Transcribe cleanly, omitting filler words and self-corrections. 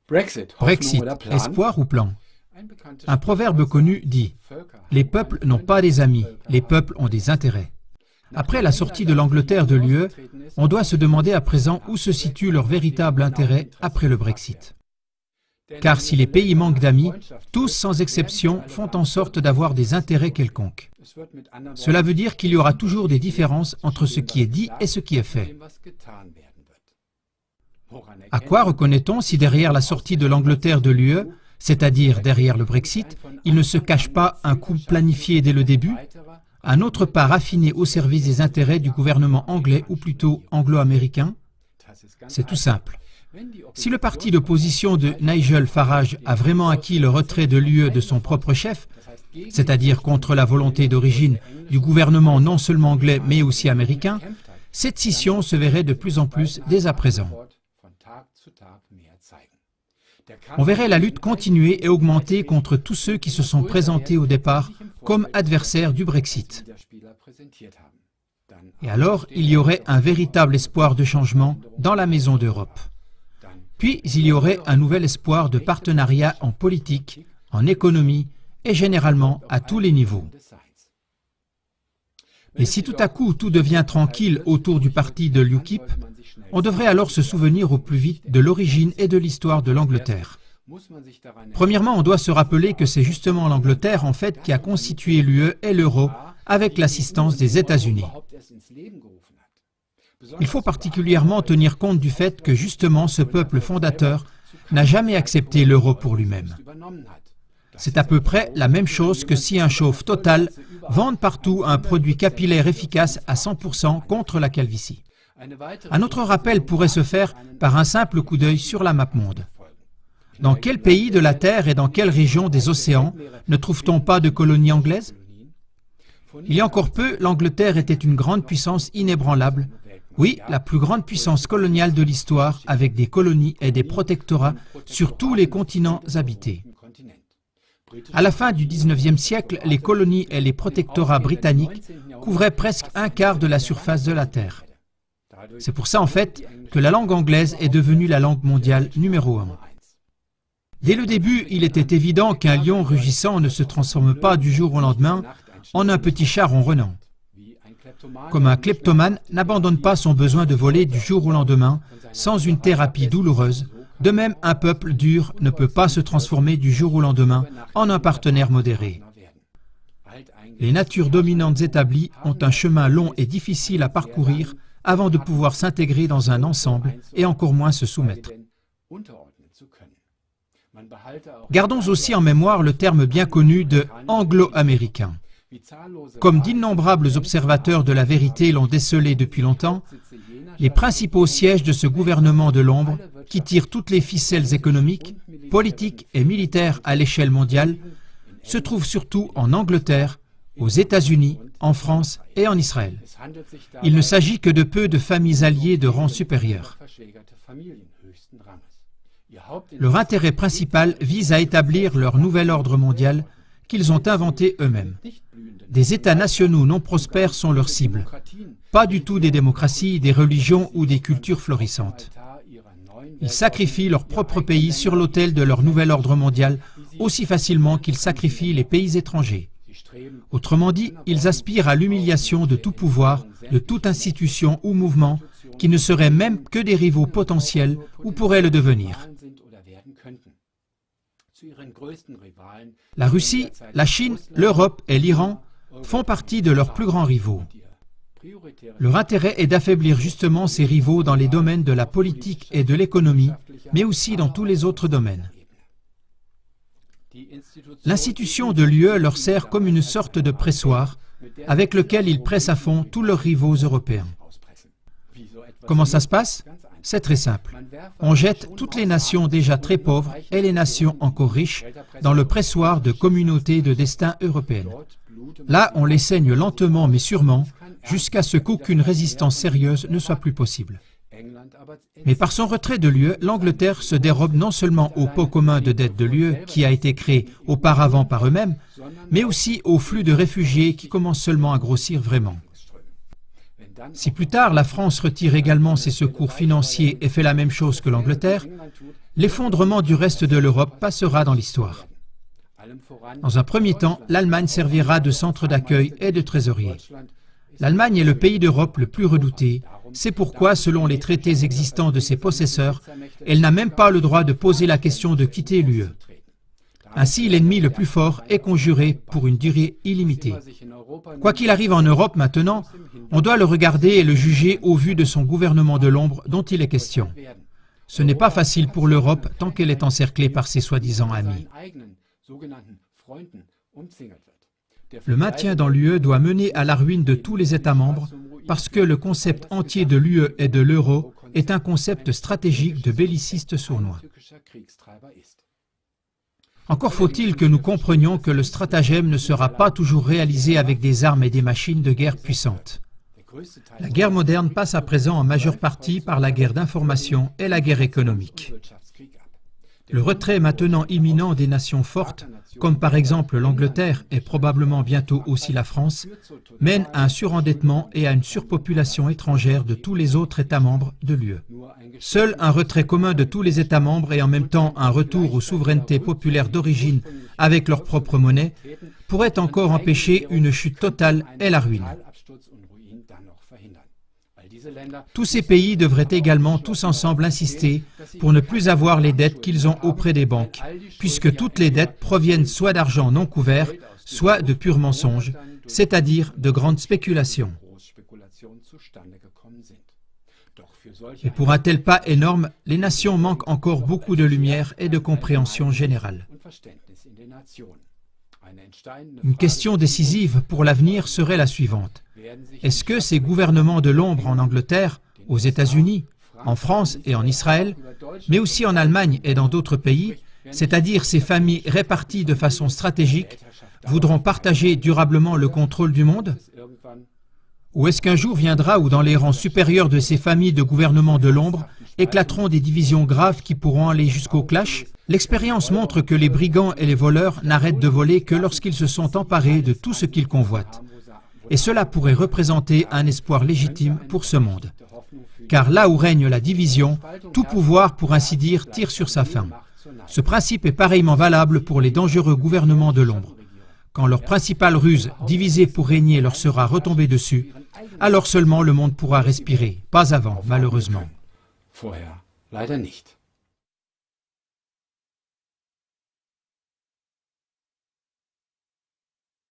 Brexit, espoir ou plan? Un proverbe connu dit « Les peuples n'ont pas des amis, les peuples ont des intérêts ». Après la sortie de l'Angleterre de l'UE, on doit se demander à présent où se situe leur véritable intérêt après le Brexit. Car si les pays manquent d'amis, tous sans exception font en sorte d'avoir des intérêts quelconques. Cela veut dire qu'il y aura toujours des différences entre ce qui est dit et ce qui est fait. À quoi reconnaît-on si derrière la sortie de l'Angleterre de l'UE, c'est-à-dire derrière le Brexit, il ne se cache pas un coup planifié dès le début, un autre pas raffiné au service des intérêts du gouvernement anglais ou plutôt anglo-américain? C'est tout simple. Si le parti d'opposition de Nigel Farage a vraiment acquis le retrait de l'UE de son propre chef, c'est-à-dire contre la volonté d'origine du gouvernement non seulement anglais mais aussi américain, cette scission se verrait de plus en plus dès à présent. On verrait la lutte continuer et augmenter contre tous ceux qui se sont présentés au départ comme adversaires du Brexit. Et alors, il y aurait un véritable espoir de changement dans la maison d'Europe. Puis, il y aurait un nouvel espoir de partenariat en politique, en économie et généralement à tous les niveaux. Et si tout à coup tout devient tranquille autour du parti de l'UKIP, on devrait alors se souvenir au plus vite de l'origine et de l'histoire de l'Angleterre. Premièrement, on doit se rappeler que c'est justement l'Angleterre en fait qui a constitué l'UE et l'euro avec l'assistance des États-Unis. Il faut particulièrement tenir compte du fait que justement ce peuple fondateur n'a jamais accepté l'euro pour lui-même. C'est à peu près la même chose que si un chauve Total vende partout un produit capillaire efficace à 100% contre la calvitie. Un autre rappel pourrait se faire par un simple coup d'œil sur la map monde. Dans quel pays de la Terre et dans quelle région des océans ne trouve-t-on pas de colonies anglaises? Il y a encore peu, l'Angleterre était une grande puissance inébranlable. Oui, la plus grande puissance coloniale de l'histoire, avec des colonies et des protectorats sur tous les continents habités. À la fin du XIXe siècle, les colonies et les protectorats britanniques couvraient presque un quart de la surface de la Terre. C'est pour ça, en fait, que la langue anglaise est devenue la langue mondiale numéro 1. Dès le début, il était évident qu'un lion rugissant ne se transforme pas du jour au lendemain en un petit chat ronronnant. Comme un kleptomane n'abandonne pas son besoin de voler du jour au lendemain sans une thérapie douloureuse, de même un peuple dur ne peut pas se transformer du jour au lendemain en un partenaire modéré. Les natures dominantes établies ont un chemin long et difficile à parcourir avant de pouvoir s'intégrer dans un ensemble et encore moins se soumettre. Gardons aussi en mémoire le terme bien connu de « anglo-américain ». Comme d'innombrables observateurs de la vérité l'ont décelé depuis longtemps, les principaux sièges de ce gouvernement de l'ombre, qui tire toutes les ficelles économiques, politiques et militaires à l'échelle mondiale, se trouvent surtout en Angleterre, aux États-Unis, en France et en Israël. Il ne s'agit que de peu de familles alliées de rang supérieur. Leur intérêt principal vise à établir leur nouvel ordre mondial qu'ils ont inventé eux-mêmes. Des États nationaux non prospères sont leur cible. Pas du tout des démocraties, des religions ou des cultures florissantes. Ils sacrifient leur propre pays sur l'autel de leur nouvel ordre mondial aussi facilement qu'ils sacrifient les pays étrangers. Autrement dit, ils aspirent à l'humiliation de tout pouvoir, de toute institution ou mouvement qui ne seraient même que des rivaux potentiels ou pourraient le devenir. La Russie, la Chine, l'Europe et l'Iran font partie de leurs plus grands rivaux. Leur intérêt est d'affaiblir justement ces rivaux dans les domaines de la politique et de l'économie, mais aussi dans tous les autres domaines. L'institution de l'UE leur sert comme une sorte de pressoir avec lequel ils pressent à fond tous leurs rivaux européens. Comment ça se passe? C'est très simple. On jette toutes les nations déjà très pauvres et les nations encore riches dans le pressoir de communautés de destin européennes. Là, on les saigne lentement mais sûrement jusqu'à ce qu'aucune résistance sérieuse ne soit plus possible. Mais par son retrait de l'UE, l'Angleterre se dérobe non seulement au pot commun de dette de l'UE qui a été créé auparavant par eux-mêmes, mais aussi au flux de réfugiés qui commence seulement à grossir vraiment. Si plus tard la France retire également ses secours financiers et fait la même chose que l'Angleterre, l'effondrement du reste de l'Europe passera dans l'histoire. Dans un premier temps, l'Allemagne servira de centre d'accueil et de trésorier. L'Allemagne est le pays d'Europe le plus redouté. C'est pourquoi, selon les traités existants de ses possesseurs, elle n'a même pas le droit de poser la question de quitter l'UE. Ainsi, l'ennemi le plus fort est conjuré pour une durée illimitée. Quoi qu'il arrive en Europe maintenant, on doit le regarder et le juger au vu de son gouvernement de l'ombre dont il est question. Ce n'est pas facile pour l'Europe tant qu'elle est encerclée par ses soi-disant amis. Le maintien dans l'UE doit mener à la ruine de tous les États membres parce que le concept entier de l'UE et de l'euro est un concept stratégique de bellicistes sournois. Encore faut-il que nous comprenions que le stratagème ne sera pas toujours réalisé avec des armes et des machines de guerre puissantes. La guerre moderne passe à présent en majeure partie par la guerre d'information et la guerre économique. Le retrait maintenant imminent des nations fortes, comme par exemple l'Angleterre et probablement bientôt aussi la France, mène à un surendettement et à une surpopulation étrangère de tous les autres États membres de l'UE. Seul un retrait commun de tous les États membres et en même temps un retour aux souverainetés populaires d'origine avec leur propre monnaie pourrait encore empêcher une chute totale et la ruine. Tous ces pays devraient également tous ensemble insister pour ne plus avoir les dettes qu'ils ont auprès des banques, puisque toutes les dettes proviennent soit d'argent non couvert, soit de purs mensonges, c'est-à-dire de grandes spéculations. Et pour un tel pas énorme, les nations manquent encore beaucoup de lumière et de compréhension générale. Une question décisive pour l'avenir serait la suivante. Est-ce que ces gouvernements de l'ombre en Angleterre, aux États-Unis, en France et en Israël, mais aussi en Allemagne et dans d'autres pays, c'est-à-dire ces familles réparties de façon stratégique, voudront partager durablement le contrôle du monde? Ou est-ce qu'un jour viendra où dans les rangs supérieurs de ces familles de gouvernements de l'ombre éclateront des divisions graves qui pourront aller jusqu'au clash? L'expérience montre que les brigands et les voleurs n'arrêtent de voler que lorsqu'ils se sont emparés de tout ce qu'ils convoitent. Et cela pourrait représenter un espoir légitime pour ce monde. Car là où règne la division, tout pouvoir, pour ainsi dire, tire sur sa fin. Ce principe est pareillement valable pour les dangereux gouvernements de l'ombre. Quand leur principale ruse, diviser pour régner, leur sera retombée dessus, alors seulement le monde pourra respirer, pas avant, malheureusement. Vorher leider nicht.